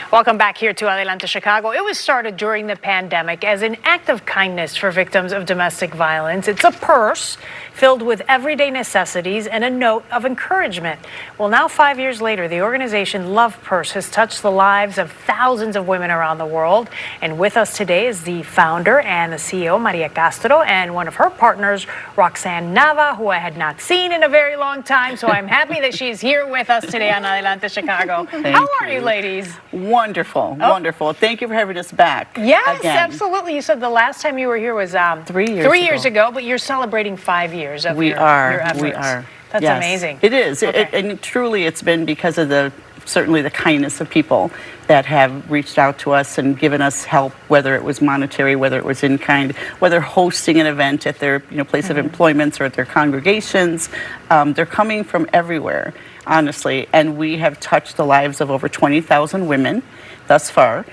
Welcome back here to Adelante, Chicago. It was started during the pandemic as an act of kindness for victims of domestic violence. It's a purse filled with everyday necessities and a note of encouragement. Well, now 5 years later, the organization Love Purse has touched the lives of thousands of women around the world. And with us today is the founder and the CEO, Maria Castro, and one of her partners, Roxanne Nava, who I had not seen in a very long time. So I'm happy that she's here with us today on Adelante, Chicago. How are you, ladies? Wonderful, wonderful. Thank you for having us back. Yes, again. Absolutely. You said the last time you were here was 3 years ago, but you're celebrating 5 years of your efforts. We are. That's amazing. It is. Okay. And truly it's been because of certainly the kindness of people that have reached out to us and given us help, whether it was monetary, whether it was in kind, whether hosting an event at their place of employments or at their congregations. They're coming from everywhere, honestly, and we have touched the lives of over 20,000 women thus far.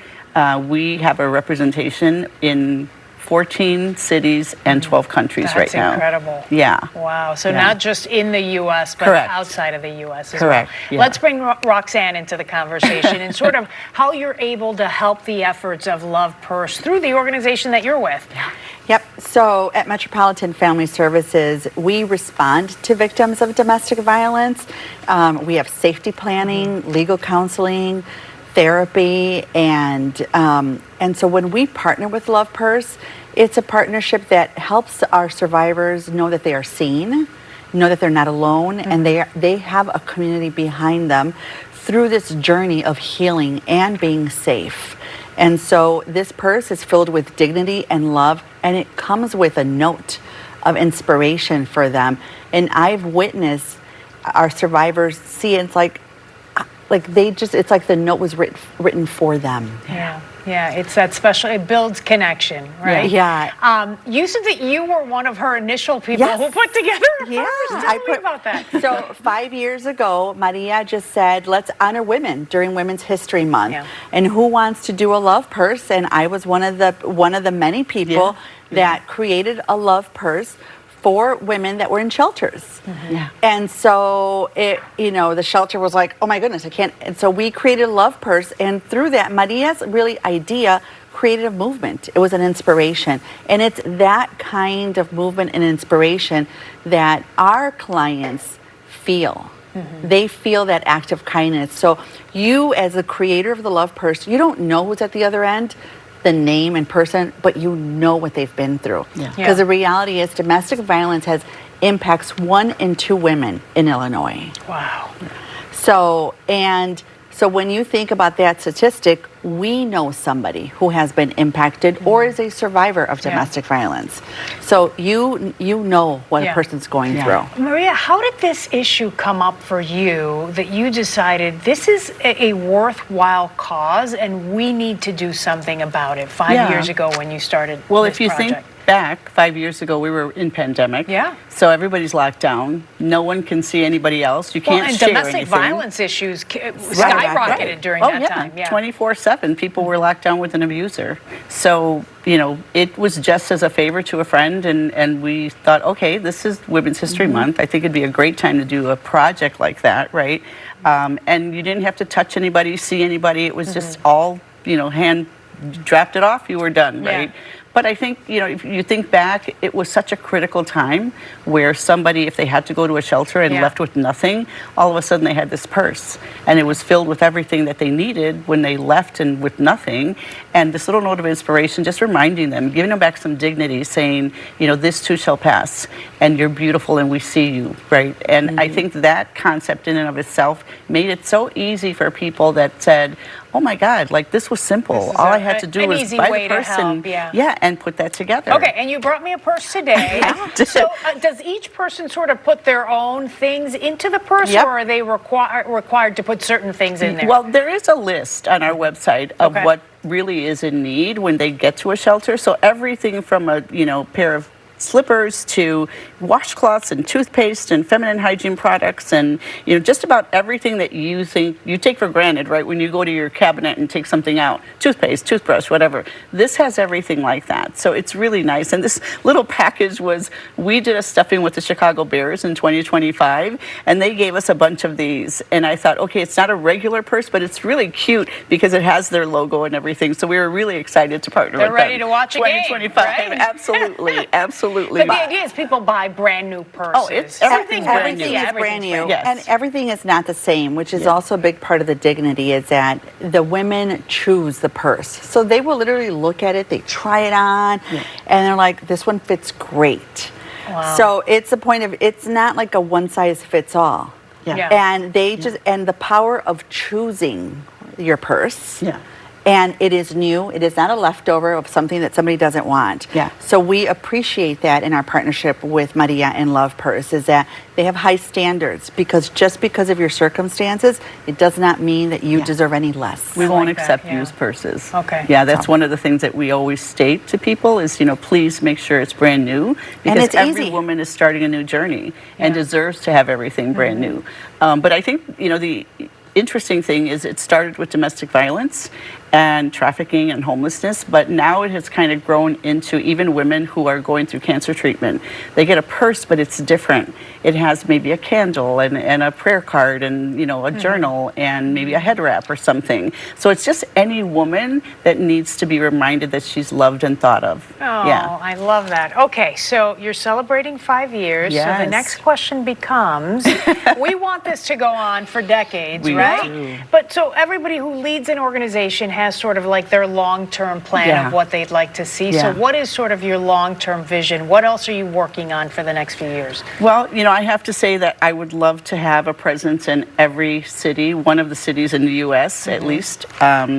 We have a representation in 14 cities and 12 countries right now. That's incredible. Yeah. Wow. So not just in the U.S., but outside of the U.S. as Correct. well. Yeah. Let's bring Roxanne into the conversation and sort of how you're able to help the efforts of Love Purse through the organization that you're with. Yep. So at Metropolitan Family Services, we respond to victims of domestic violence. We have safety planning, legal counseling, therapy, and so when we partner with Love Purse, it's a partnership that helps our survivors know that they are seen, know that they're not alone, and they have a community behind them through this journey of healing and being safe. And so this purse is filled with dignity and love, and it comes with a note of inspiration for them. And I've witnessed our survivors see it, it's like it's like the note was written for them. Yeah, it's that special, it builds connection, right? Yeah. You said that you were one of her initial people who put together a purse. Tell me about that. So 5 years ago, Maria just said, let's honor women during Women's History Month. Yeah. And who wants to do a love purse? And I was one of the many people that created a love purse for women that were in shelters. And so the shelter was like, oh my goodness, I can't. And so we created a love purse, and through that, Maria's idea created a movement. It was an inspiration. And it's that kind of movement and inspiration that our clients feel. They feel that act of kindness. So you, as the creator of the love purse, you don't know who's at the other end, the name and person, but you know what they've been through. Because the reality is domestic violence impacts 1 in 2 women in Illinois. Wow. So when you think about that statistic, we know somebody who has been impacted or is a survivor of domestic violence. So you know what a person's going through. Maria, how did this issue come up for you that you decided this is a worthwhile cause and we need to do something about it 5 years ago when you started this Well, if you project? think back 5 years ago, we were in pandemic. So everybody's locked down. No one can see anybody else. You can't share anything. Domestic violence issues skyrocketed during that time. 24/7, people were locked down with an abuser. So, it was just as a favor to a friend, and we thought, okay, this is Women's History Month. I think it'd be a great time to do a project like that, right? And you didn't have to touch anybody, see anybody. It was just all, hand dropped it off, you were done, right? But I think, if you think back, it was such a critical time where somebody, if they had to go to a shelter and left with nothing, all of a sudden they had this purse. And it was filled with everything that they needed when they left and with nothing. And this little note of inspiration, just reminding them, giving them back some dignity, saying, this too shall pass. And you're beautiful and we see you, right? And I think that concept in and of itself made it so easy for people that said, oh my God, this was simple. All I had to do was buy the purse and put that together. Okay, and you brought me a purse today. So does each person sort of put their own things into the purse or are they required to put certain things in there? Well, there is a list on our website of what really is in need when they get to a shelter. So everything from a pair of slippers to washcloths and toothpaste and feminine hygiene products, and just about everything that you think you take for granted, right? When you go to your cabinet and take something out, toothpaste, toothbrush, whatever. This has everything like that, so it's really nice. And this little package we did a stuffing with the Chicago Bears in 2025, and they gave us a bunch of these. And I thought, okay, it's not a regular purse, but it's really cute because it has their logo and everything. So we were really excited to partner with them. They're ready to watch a game, 2025, right? Absolutely, absolutely. But the idea is people buy brand new purses. Oh, everything's brand new. Everything is brand new, Yes. and everything is not the same, which is also a big part of the dignity. Is that the women choose the purse, so they will literally look at it, they try it on, and they're like, "This one fits great." Wow. So it's a point of it's not like a one size fits all. Yeah. And they just and the power of choosing your purse. Yeah. And it is new. It is not a leftover of something that somebody doesn't want. Yeah. So we appreciate that in our partnership with Maria and Love Purse, is that they have high standards, because just because of your circumstances, it does not mean that you deserve any less. We won't like that, accept yeah. used purses. Okay. Yeah, that's one of the things that we always state to people is, please make sure it's brand new, And because it's every easy. woman is starting a new journey and deserves to have everything brand new. But I think, the interesting thing is it started with domestic violence and trafficking and homelessness, but now it has kind of grown into even women who are going through cancer treatment. They get a purse, but it's different. It has maybe a candle and a prayer card and, a journal and maybe a head wrap or something. So it's just any woman that needs to be reminded that she's loved and thought of. Oh, Yeah. I love that. Okay, so you're celebrating 5 years. So the Yes. next question becomes, we want this to go on for decades, We right? do. But so everybody who leads an organization has sort of like their long-term plan Yeah. of what they'd like to see. So Yeah. what is sort of your long-term vision? What else are you working on for the next few years? Well, I have to say that I would love to have a presence in every city, one of the cities in the U.S. at least.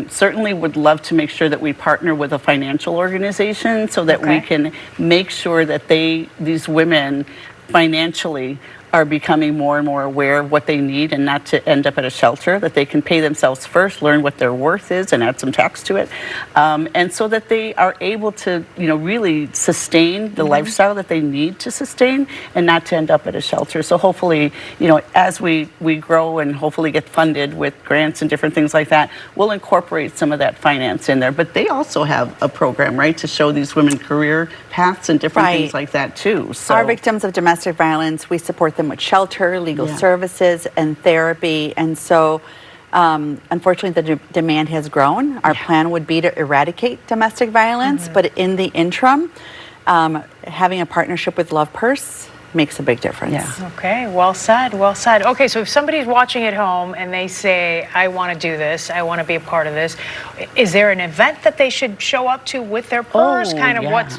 Certainly would love to make sure that we partner with a financial organization so that we Okay. can make sure that these women financially are becoming more and more aware of what they need and not to end up at a shelter, that they can pay themselves first, learn what their worth is and add some tax to it. And so that they are able to, really sustain the lifestyle that they need to sustain and not to end up at a shelter. So hopefully, as we grow and hopefully get funded with grants and different things like that, we'll incorporate some of that finance in there. But they also have a program, right, to show these women career paths and different things like that too. So Our victims of domestic violence, we support them with shelter, legal services, and therapy. And so, unfortunately, the demand has grown. Our plan would be to eradicate domestic violence, but in the interim, having a partnership with Love Purse makes a big difference. Yeah. Okay, well said, well said. Okay, so if somebody's watching at home and they say, I want to do this, I want to be a part of this, is there an event that they should show up to with their purse? Kind of what's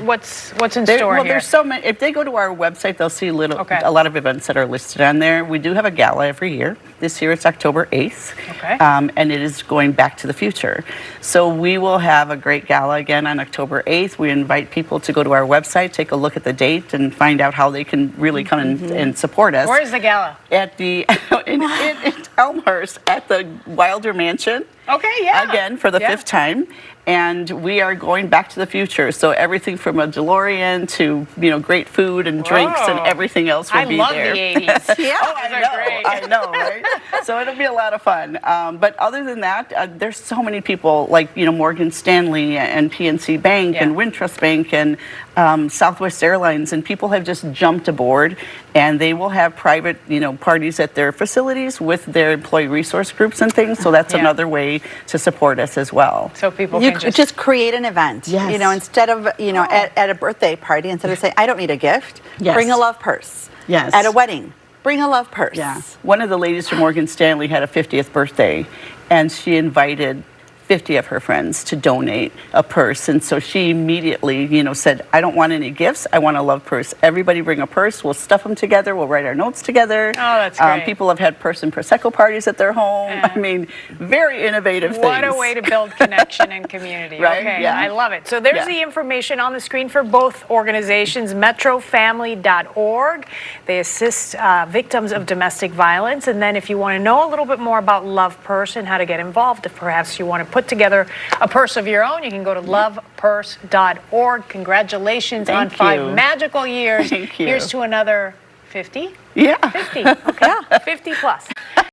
in store well, here? there's so many. If they go to our website, they'll see a lot of events that are listed on there. We do have a gala every year. This year it's October 8th, Okay. And it is going back to the future. So we will have a great gala again on October 8th. We invite people to go to our website, take a look at the date, and find out how they can really come and support us. Where's the gala? At the in Elmhurst at the Wilder Mansion. Okay, yeah. Again for the fifth time. And we are going back to the future. So everything from a DeLorean to, great food and drinks and everything else will be there. I love the 80s. Yeah. I know, right? So it'll be a lot of fun. But other than that, there's so many people like, Morgan Stanley and PNC Bank and Wintrust Bank and Southwest Airlines, and people have just jumped aboard, and they will have private, parties at their facilities with their employee resource groups and things. So that's another way to support us as well. So people You can just create an event. Yes. Instead of, at a birthday party, instead of saying, I don't need a gift, bring a Love Purse. Yes. At a wedding, bring a Love Purse. Yeah. One of the ladies from Morgan Stanley had a 50th birthday, and she invited 50 of her friends to donate a purse. And so she immediately, said, I don't want any gifts. I want a Love Purse. Everybody bring a purse. We'll stuff them together. We'll write our notes together. Oh, that's great. People have had purse and Prosecco parties at their home. I mean, very innovative things. What a way to build connection and community. Right? Okay, Yeah. I love it. So there's the information on the screen for both organizations, metrofamily.org. They assist victims of domestic violence. And then if you want to know a little bit more about Love Purse and how to get involved, if perhaps you want to put together a purse of your own, you can go to lovepurse.org. Congratulations on 5 magical years. Thank you. Here's to another 50? Yeah. 50. Okay. 50 plus.